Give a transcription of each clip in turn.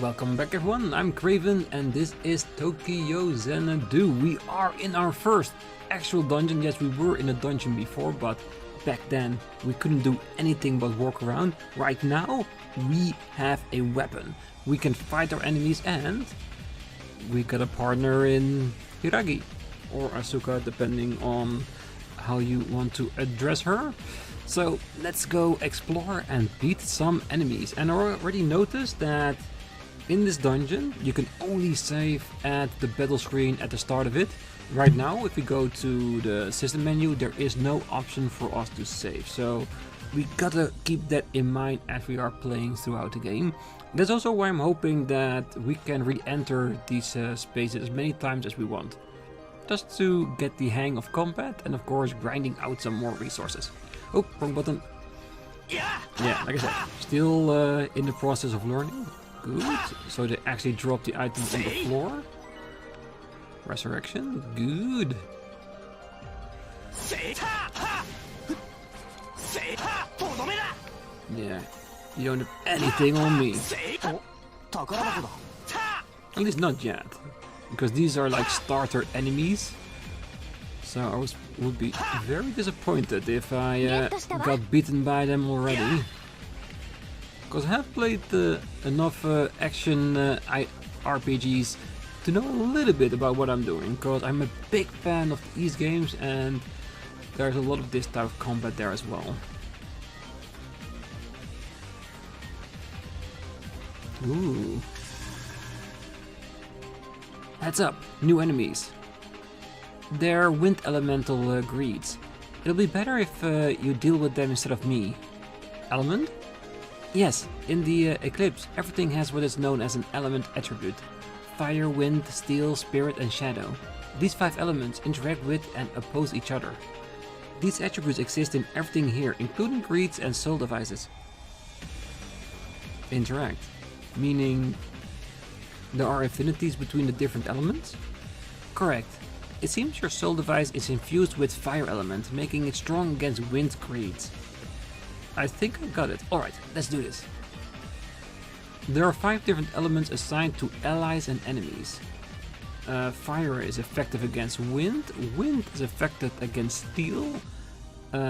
Welcome back everyone, I'm Craven and this is Tokyo Xanadu. We are in our first actual dungeon. Yes, we were in a dungeon before, but back then we couldn't do anything but walk around. Right now we have a weapon. We can fight our enemies and we got a partner in Hiragi or Asuka, depending on how you want to address her. So let's go explore and beat some enemies. And I already noticed that in this dungeon you can only save at the battle screen at the start of it. Right now, if we go to the system menu, there is no option for us to save. So we gotta keep that in mind as we are playing throughout the game. That's also why I'm hoping that we can re-enter these spaces as many times as we want. Just to get the hang of combat and of course grinding out some more resources. Oh, wrong button. Yeah, like I said, still in the process of learning. Good. So they actually drop the items on the floor. Resurrection. Good. Yeah, you don't have anything on me. At least not yet. Because these are like starter enemies. So I would be very disappointed if I got beaten by them already. Because I have played enough action RPGs to know a little bit about what I'm doing. Because I'm a big fan of these games and there's a lot of this type of combat there as well. Ooh. Heads up, new enemies. They're wind elemental greeds. It'll be better if you deal with them instead of me. Element? Yes, in the Eclipse, everything has what is known as an element attribute. Fire, wind, steel, spirit and shadow. These 5 elements interact with and oppose each other. These attributes exist in everything here, including greeds and soul devices. Interact, meaning there are affinities between the different elements? Correct. It seems your soul device is infused with fire element, making it strong against wind greeds. I think I got it. Alright, let's do this. There are 5 different elements assigned to allies and enemies. Fire is effective against wind. Wind is effective against steel.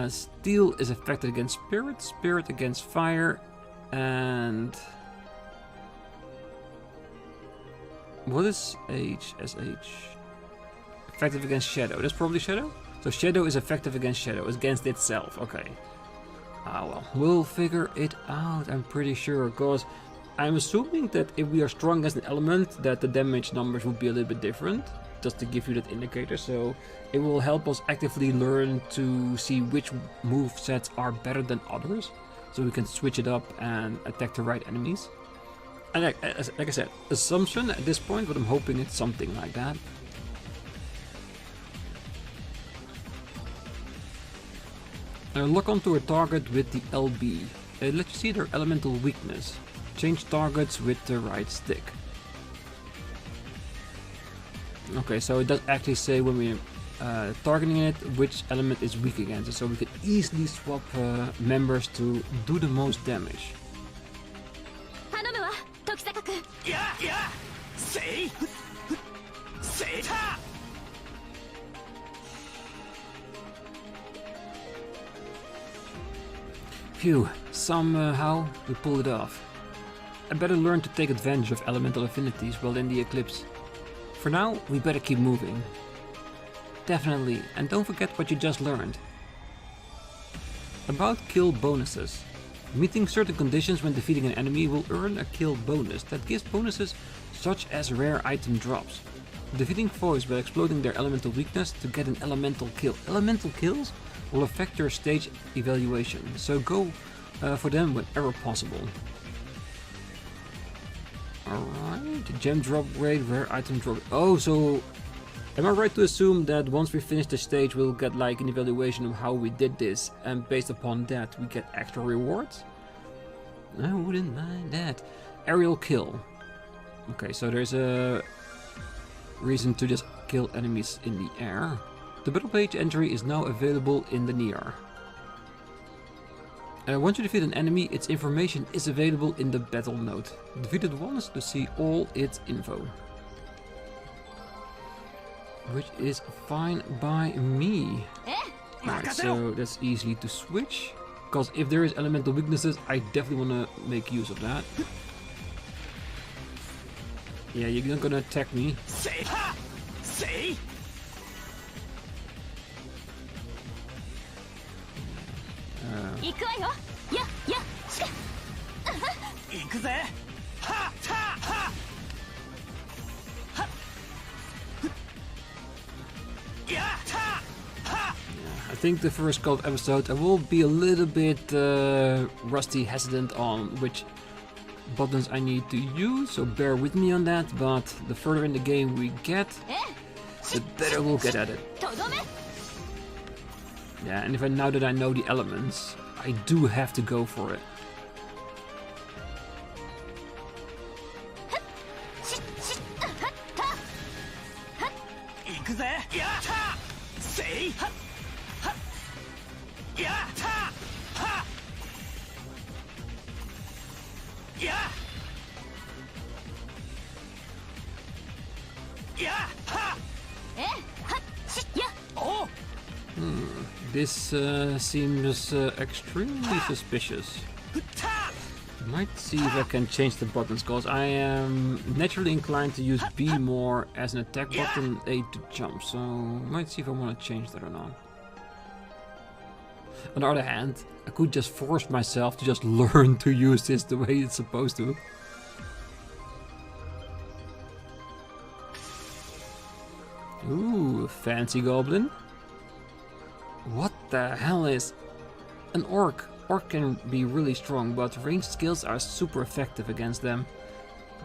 Steel is effective against spirit. Spirit against fire. And what is HSH? Effective against shadow. That's probably shadow? So shadow is effective against shadow. It's against itself. Okay. Ah well. We'll figure it out, I'm pretty sure. Because I'm assuming that if we are strong as an element, that the damage numbers would be a little bit different. Just to give you that indicator. So it will help us actively learn to see which move sets are better than others. So we can switch it up and attack the right enemies. And like I said, assumption at this point, but I'm hoping it's something like that. Lock onto a target with the LB. It lets you see their elemental weakness. Change targets with the right stick. Okay, so it does actually say when we're targeting it which element is weak against it, so we can easily swap members to do the most damage. Phew, somehow we pulled it off. I better learn to take advantage of elemental affinities while in the Eclipse. For now, we better keep moving. Definitely, and don't forget what you just learned. About kill bonuses. Meeting certain conditions when defeating an enemy will earn a kill bonus that gives bonuses such as rare item drops. Defeating foes by exploding their elemental weakness to get an elemental kill. Elemental kills will affect your stage evaluation, so go for them whenever possible. Alright, gem drop rate, rare item drop. Oh, so am I right to assume that once we finish the stage we'll get like an evaluation of how we did this, and based upon that we get extra rewards? I wouldn't mind that. Aerial kill. Okay, so there's a reason to just kill enemies in the air. The battle page entry is now available in the Nier. Once you defeat an enemy, its information is available in the battle note. Defeat it once to see all its info. Which is fine by me. Alright, so that's easy to switch. Because if there is elemental weaknesses, I definitely want to make use of that. Yeah, you're not gonna attack me. I think the first couple of episodes I will be a little bit rusty, hesitant on which buttons I need to use, so bear with me on that, but the further in the game we get, the better we'll get at it. Yeah, and now that I know the elements, I do have to go for it. This seems extremely suspicious. Might see if I can change the buttons, because I am naturally inclined to use B more as an attack button, A to jump, so might see if I want to change that or not. On the other hand, I could just force myself to just learn to use this the way it's supposed to. Ooh, fancy goblin. What the hell is an orc? Orc can be really strong, but ranged skills are super effective against them.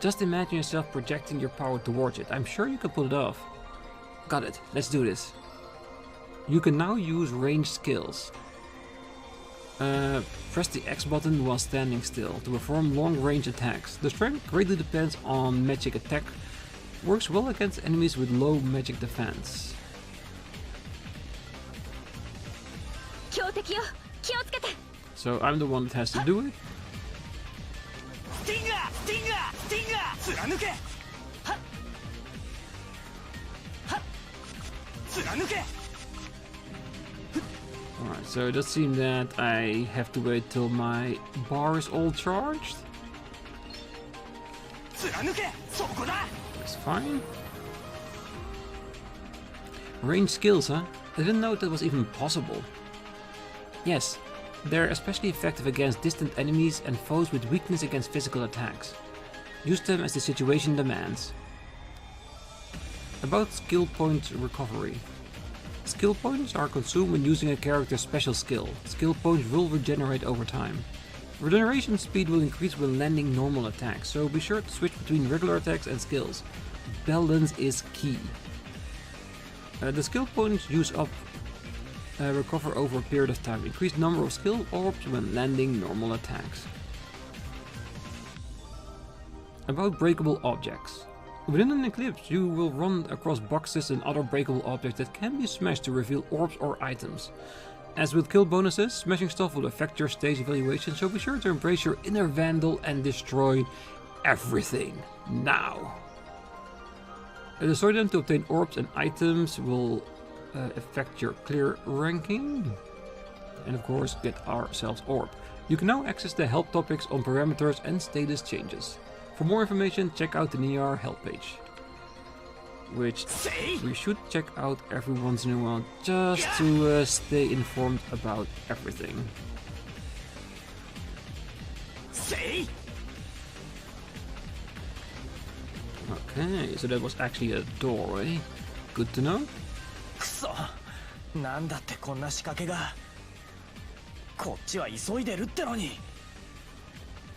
Just imagine yourself projecting your power towards it. I'm sure you can pull it off. Got it, let's do this. You can now use ranged skills. Press the X button while standing still to perform long-range attacks. The strength greatly depends on magic attack. Works well against enemies with low magic defense. So I'm the one that has to do it. Alright, so it does seem that I have to wait till my bar is all charged. That's fine. Range skills, huh? I didn't know that was even possible. Yes, they're especially effective against distant enemies and foes with weakness against physical attacks. Use them as the situation demands. About skill point recovery. Skill points are consumed when using a character's special skill. Skill points will regenerate over time. Regeneration speed will increase when landing normal attacks, so be sure to switch between regular attacks and skills. Balance is key. The skill points use up recover over a period of time. Increased number of skill orbs when landing normal attacks. About breakable objects. Within an Eclipse, you will run across boxes and other breakable objects that can be smashed to reveal orbs or items. As with kill bonuses, smashing stuff will affect your stage evaluation, so be sure to embrace your inner vandal and destroy everything now. Destroy them to obtain orbs and items will affect your clear ranking. And of course, get ourselves orb. You can now access the help topics on parameters and status changes. For more information, check out the Nihon help page, which we should check out every once in a while just to stay informed about everything. Okay, so that was actually a doorway. Good to know. なんだってこんな仕掛けが。こっちは急いでるってのに。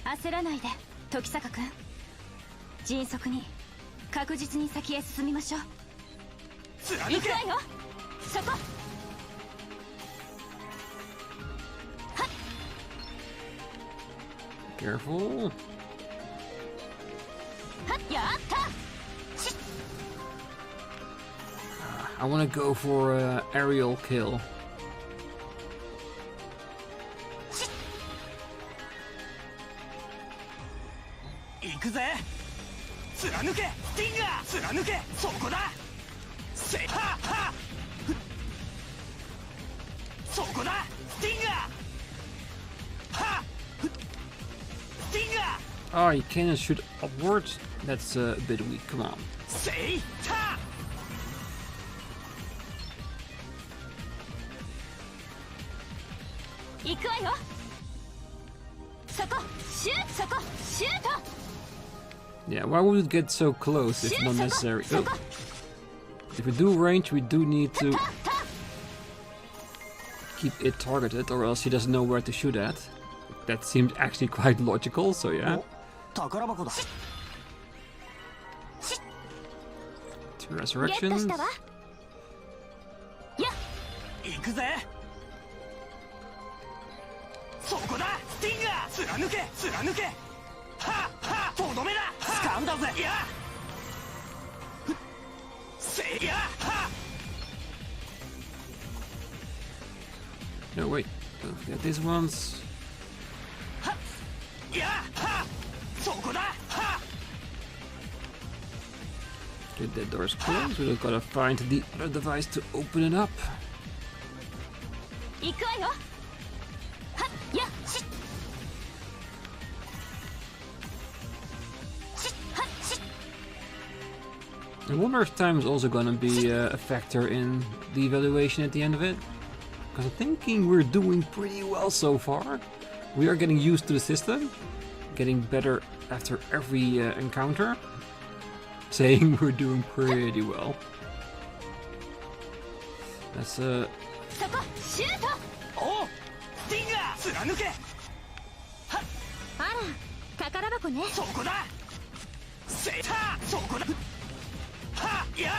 焦らないで、時坂君。迅速に、確実に先へ進みましょう。行くわよ。そこ。Careful. やった。I want to go for an aerial kill. 貫けスティンガー貫けそこだせははそこだスティンガーはスティンガー Oh, you cannot shoot upwards? That's a bit weak, come on. せいた行くわよそこシュートそこシュート Yeah, why would it get so close if not necessary? Oh. If we do range, we do need to keep it targeted, or else he doesn't know where to shoot at. That seems actually quite logical, so yeah. 宝箱だ Two ゲット resurrections. したわや行くぜそこだスティンガー貫け貫けははとどめだ掴んだぜいやふっせいやは No, wait. Don't forget these ones. いやはそこだは Get that doors closed. We've gotta find the other device to open it up. 行くわよはっやしっしっはっしっ I wonder if time is also gonna be a factor in the evaluation at the end of it. Because I'm thinking we're doing pretty well so far. We are getting used to the system, getting better after every encounter. Saying we're doing pretty well. That's そこシュートおうスティンガー貫けあら宝箱ねそこだせいたそこだはいや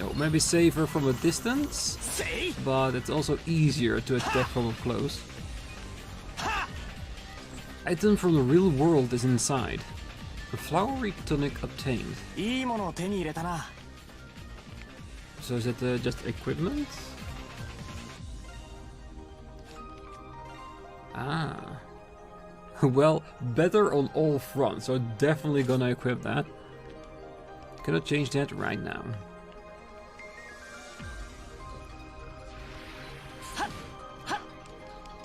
oh, maybe safer from a distance, せい but it's also easier to attack from up close. は Item from the real world is inside. A flowery tonic obtained. いいものを手に入れたな So is it just equipment? Ah. Well, better on all fronts, so definitely gonna equip that. Gonna change that right now.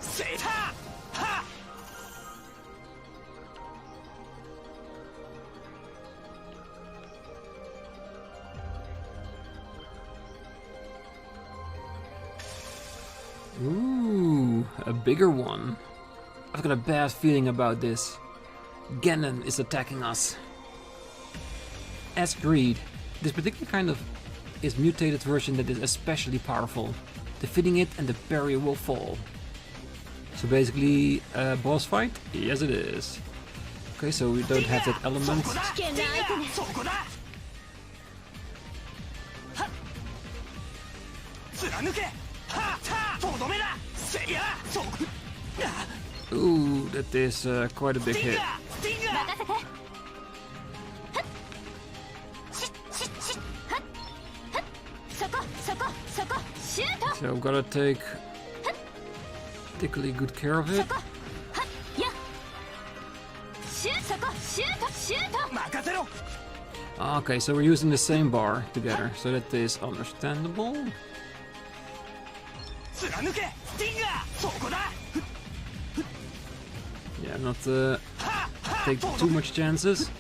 せいたは Ooh, a bigger one. I've got a bad feeling about this. Ganon is attacking us. As Greed, this particular kind of is mutated version that is especially powerful. Defeating it and the barrier will fall. So basically, a boss fight? Yes it is. Okay, so we don't have that element. 危険な相手ねそこだは貫けはたとどめだせいやそこ Ooh, that is quite a big スティン hit. ガースティンガー任せてはっしっしっしっはっはっそこそこそこシュート So I've gotta take particularly good care of そ it. こはっやシューそこシュートシュート 任せろ Okay, so we're using the same bar together, so that is understandable. 貫けスティンガーそこだ Yeah, not はは take と too どめ much chances.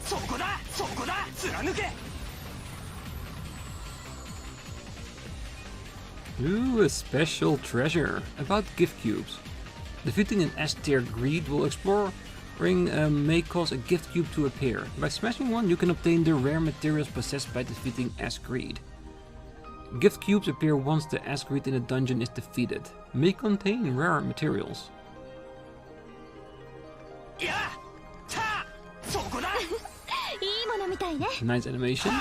そこだそこだ貫け Ooh, a special treasure about gift cubes. Defeating an S-tier greed will explore may cause a gift cube to appear. By smashing one, you can obtain the rare materials possessed by defeating S-greed. Gift cubes appear once the S-greed in a dungeon is defeated. May contain rare materials. いやたそこだ いいものみたいね Nice animation.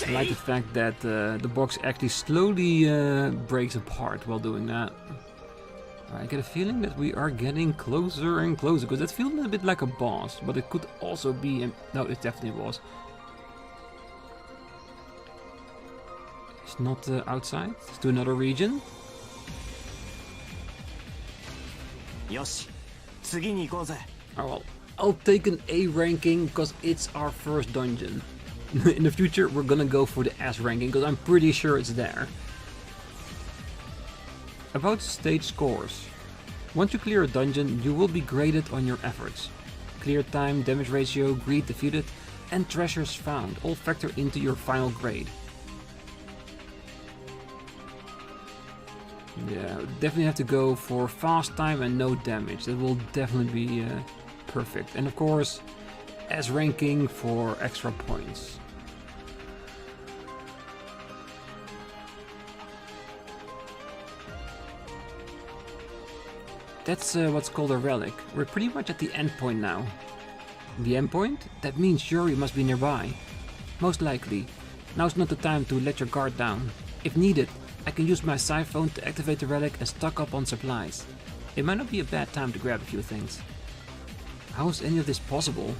I like the fact that the box actually slowly breaks apart while doing that. I get a feeling that we are getting closer and closer, because that feels a bit like a boss, but it could also be... no, it definitely was. It's not outside, it's to another region. よし次に行こうぜ。 Oh well, I'll take an A ranking because it's our first dungeon. In the future we're gonna go for the S ranking because I'm pretty sure it's there. About stage scores. Once you clear a dungeon, you will be graded on your efforts. Clear time, damage ratio, greed defeated, and treasures found all factor into your final grade. Yeah, definitely have to go for fast time and no damage. That will definitely be perfect. And of course, S ranking for extra points. That's what's called a relic. We're pretty much at the end point now. The end point? That means Shiori must be nearby. Most likely. Now's not the time to let your guard down. If needed, I can use my siphon to activate the relic and stock up on supplies. It might not be a bad time to grab a few things. How is any of this possible?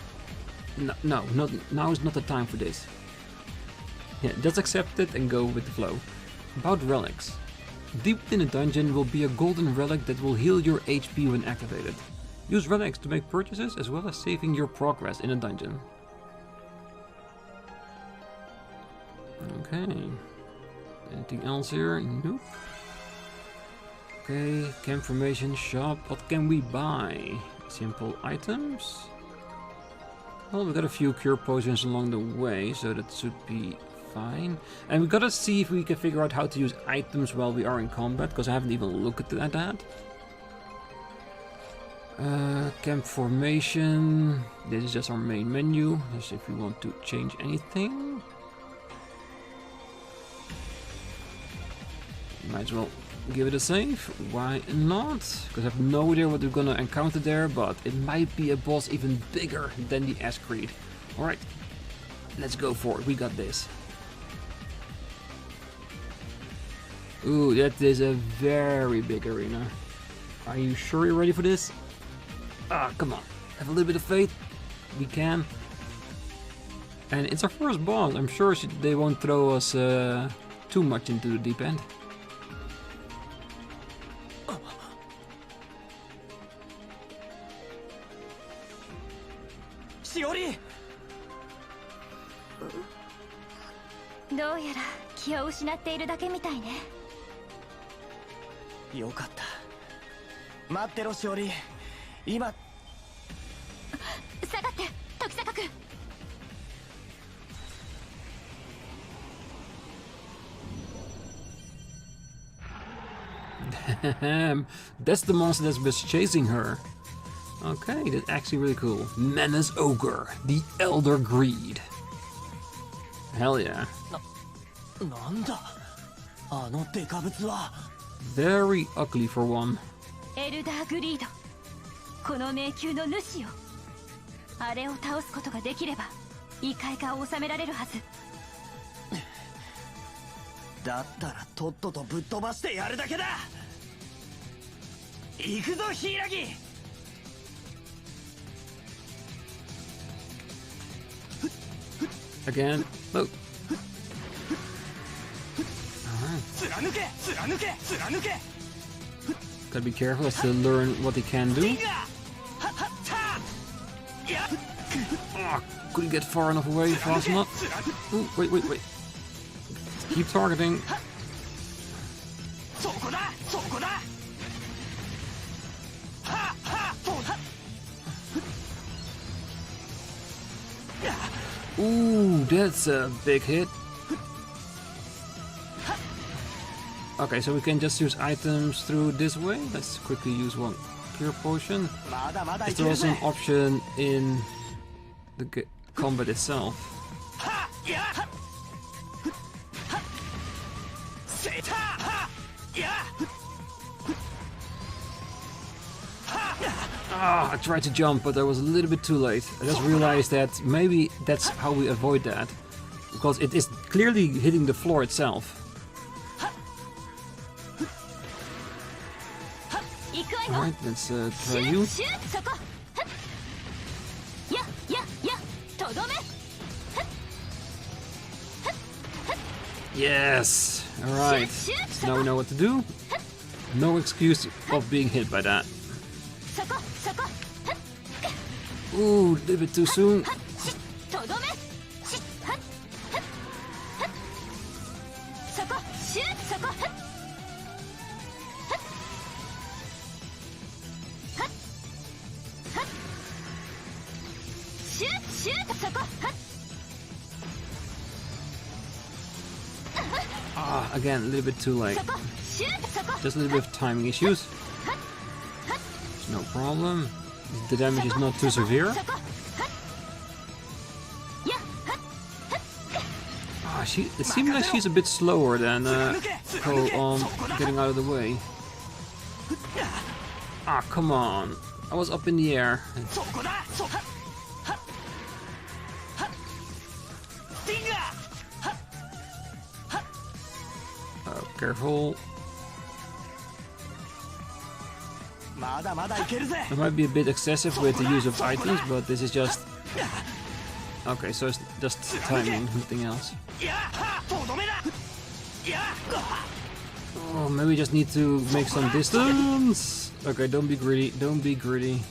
No, now is not the time for this. Yeah, just accept it and go with the flow. About relics. Deep within a dungeon will be a golden relic that will heal your HP when activated. Use relics to make purchases as well as saving your progress in a dungeon. Okay. Anything else here? Nope. Okay, camp formation shop. What can we buy? Simple items. Well, we got a few cure potions along the way, so that should be fine. And we gotta see if we can figure out how to use items while we are in combat, because I haven't even looked at that. Camp formation. This is just our main menu. Just if we want to change anything. Might as well give it a save. Why not? Because I have no idea what we're gonna encounter there, but it might be a boss even bigger than the S Creed. Alright, let's go for it. We got this. Ooh, that is a very big arena. Are you sure you're ready for this? Ah, come on. Have a little bit of faith. We can. And it's our first boss. I'm sure they won't throw us too much into the deep end. Shiori! どうやら気を失っているだけみたいね。よかった。待ってろ、しおり。今。下がって、時坂君。That's the monster that's been chasing her. Okay, that's actually really cool. Menace Ogre, the Elder Greed. Hell yeah. なんだあのデカブツは。 Very ugly for one. エルダーグリード。この迷宮の主よ。あれを倒すことができれば、異界化を収められるはず。だったらとっととぶっ飛ばしてやるだけだ。行くぞ、柊。 Again. Look. Gotta be careful, has to learn what he can do. Oh, couldn't get far enough away fast enough. Ooh, wait. Keep targeting. Ooh, that's a big hit. Okay, so we can just use items through this way. Let's quickly use one cure potion. Is there also an option in the combat itself? Ah, I tried to jump, but I was a little bit too late. I just realized that maybe that's how we avoid that. Because it is clearly hitting the floor itself. Alright, let's try you. Yes! Alright, now we know what to do. No excuse of being hit by that. Ooh, a little bit too soon. Ah, again, a little bit too late. Just a little bit of timing issues. No problem. The damage is not too severe. Ah, it seems like she's a bit slower than Kou on getting out of the way. Ah, come on. I was up in the air. Oh, careful. It might be a bit excessive with the use of items, but this is just... Okay, so it's just timing, nothing else. Oh, maybe we just need to make some distance. Okay, don't be greedy, don't be greedy.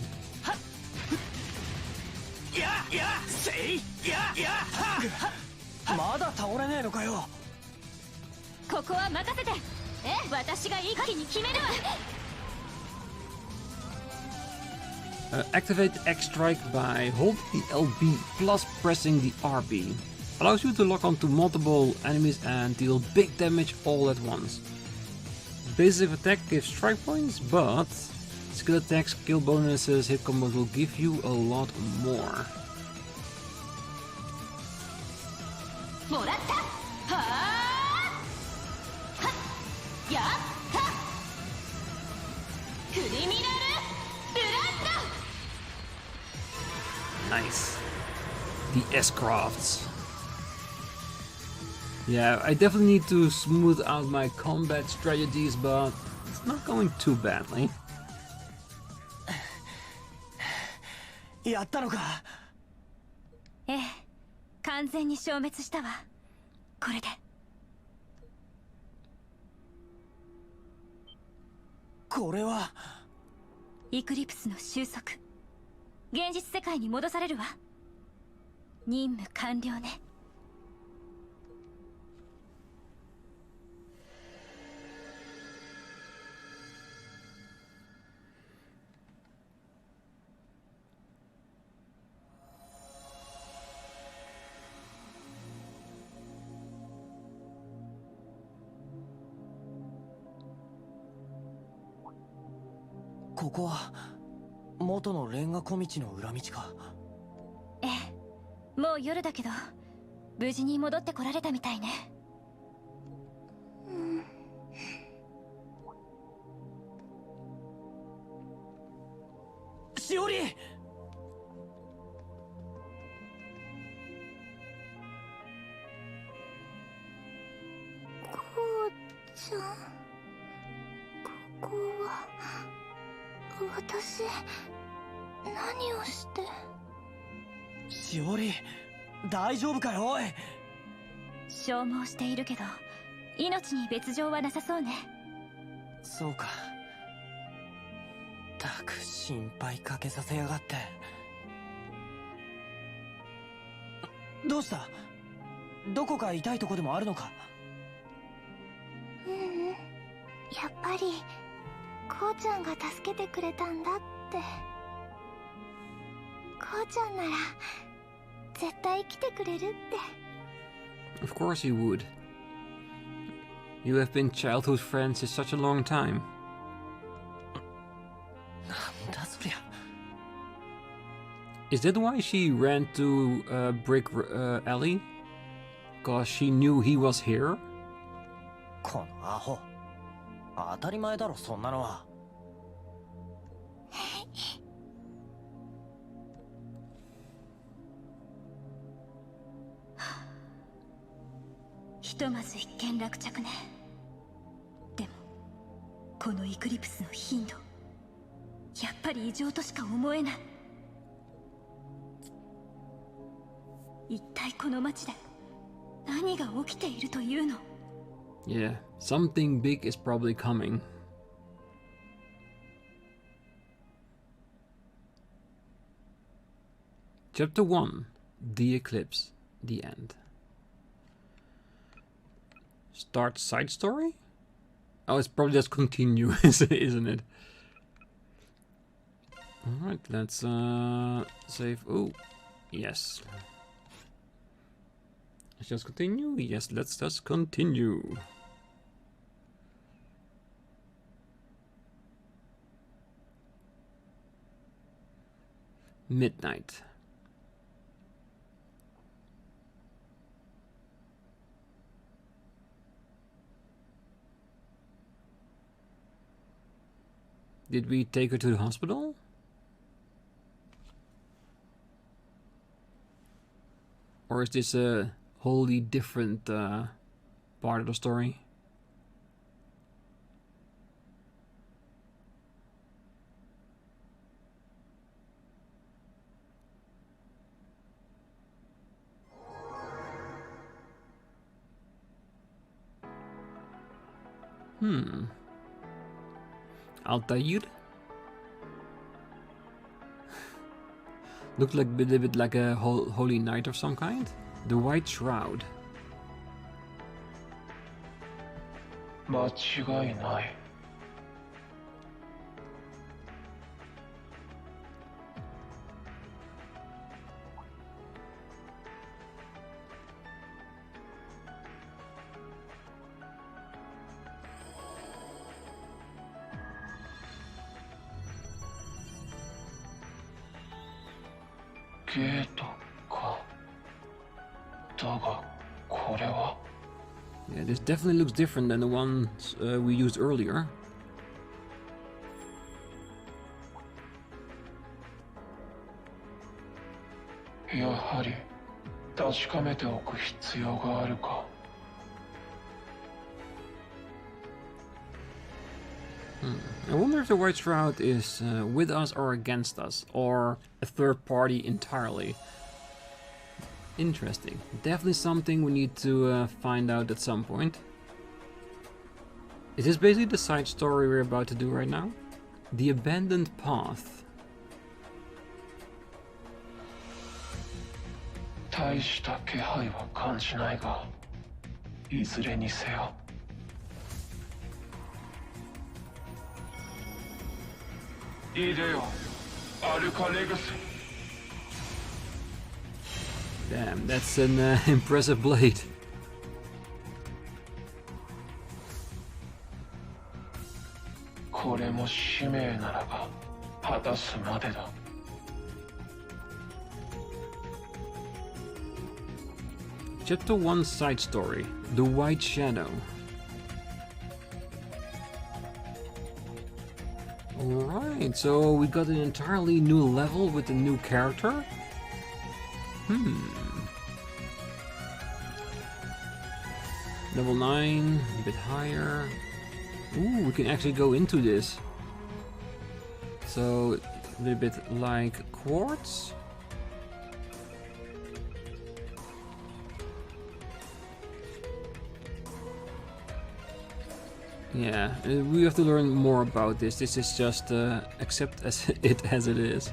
Activate the X strike by holding the LB plus pressing the RB. Allows you to lock onto multiple enemies and deal big damage all at once. Basic attack gives strike points, but skill attacks, skill bonuses, hit combos will give you a lot more. Nice. The S-Crafts. Yeah, I definitely need to smooth out my combat strategies, but it's not going too badly. やったのか。ええ、完全に消滅したわ。これで。これはイクリプスの収束。現実世界に戻されるわ。任務完了ね。ここは元のレンガ小道の裏道か。ええ、もう夜だけど無事に戻ってこられたみたいね。しおり。こうちゃん、ここは私何をして。しおり、大丈夫かよおい。消耗しているけど命に別状はなさそうね。そうか。たく心配かけさせやがって。どうした？どこか痛いとこでもあるのか？ううん、やっぱりこうちゃんが助けてくれたんだって。こうちゃんなら絶対生きてくれるって。 Of course he would. You have been childhood friends for such a long time. なんだそりゃ。Is that why she ran to Brick Alley? Because she knew he was here? このアホ。当たり前だろそんなのは。ひとまず一件落着ね。でもこのイクリプスの頻度、やっぱり異常としか思えない。一体この町で何が起きているというの？ Yeah, something big is probably coming. Chapter 1, The Eclipse, the end. Start side story? Oh, it's probably just continue, isn't it? Alright, let's save. Oh, yes. Let's just continue. Yes, let's just continue. Midnight. Did we take her to the hospital? Or is this a wholly different part of the story? Altair? Looked like a little bit like a holy knight of some kind. The White Shroud. 間違いない。ゲートか。だがこれは。 Yeah, this definitely looks different than the ones we used earlier. I wonder if the White Shroud is with us or against us, or a third party entirely. Interesting. Definitely something we need to find out at some point. Is this basically the side story we're about to do right now? The Abandoned Path. Damn, that's an impressive blade. Chapter 1 side story, The White Shadow. Alright, so we got an entirely new level with a new character. Level 9, a bit higher. Ooh, we can actually go into this. So, a little bit like quartz. Yeah, we have to learn more about this. This is just accept it as it is.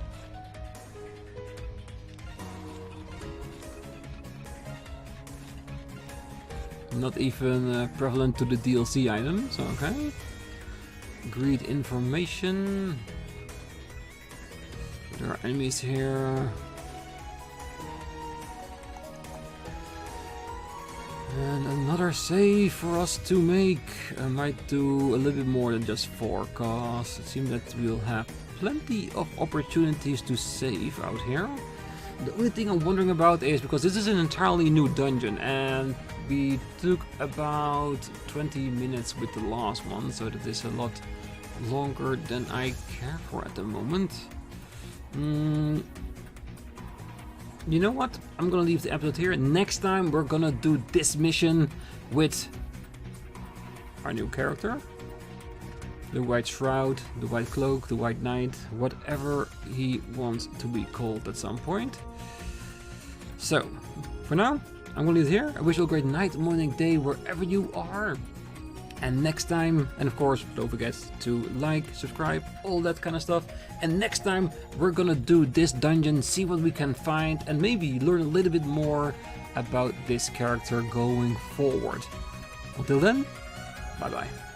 Not even prevalent to the DLC items, okay. Greed information. There are enemies here. And another save for us to make. I might do a little bit more than just 4, cause it seems that we'll have plenty of opportunities to save out here. The only thing I'm wondering about is, because this is an entirely new dungeon and we took about 20 minutes with the last one, so that is a lot longer than I care for at the moment. You know what? I'm gonna leave the episode here. Next time we're gonna do this mission with our new character. The White Shroud, the White Cloak, the White Knight, whatever he wants to be called at some point. So, for now, I'm gonna leave it here. I wish you a great night, morning, day, wherever you are. And next time, and of course don't forget to like, subscribe, all that kind of stuff. And next time we're gonna do this dungeon, see what we can find, and maybe learn a little bit more about this character going forward. Until then, bye bye.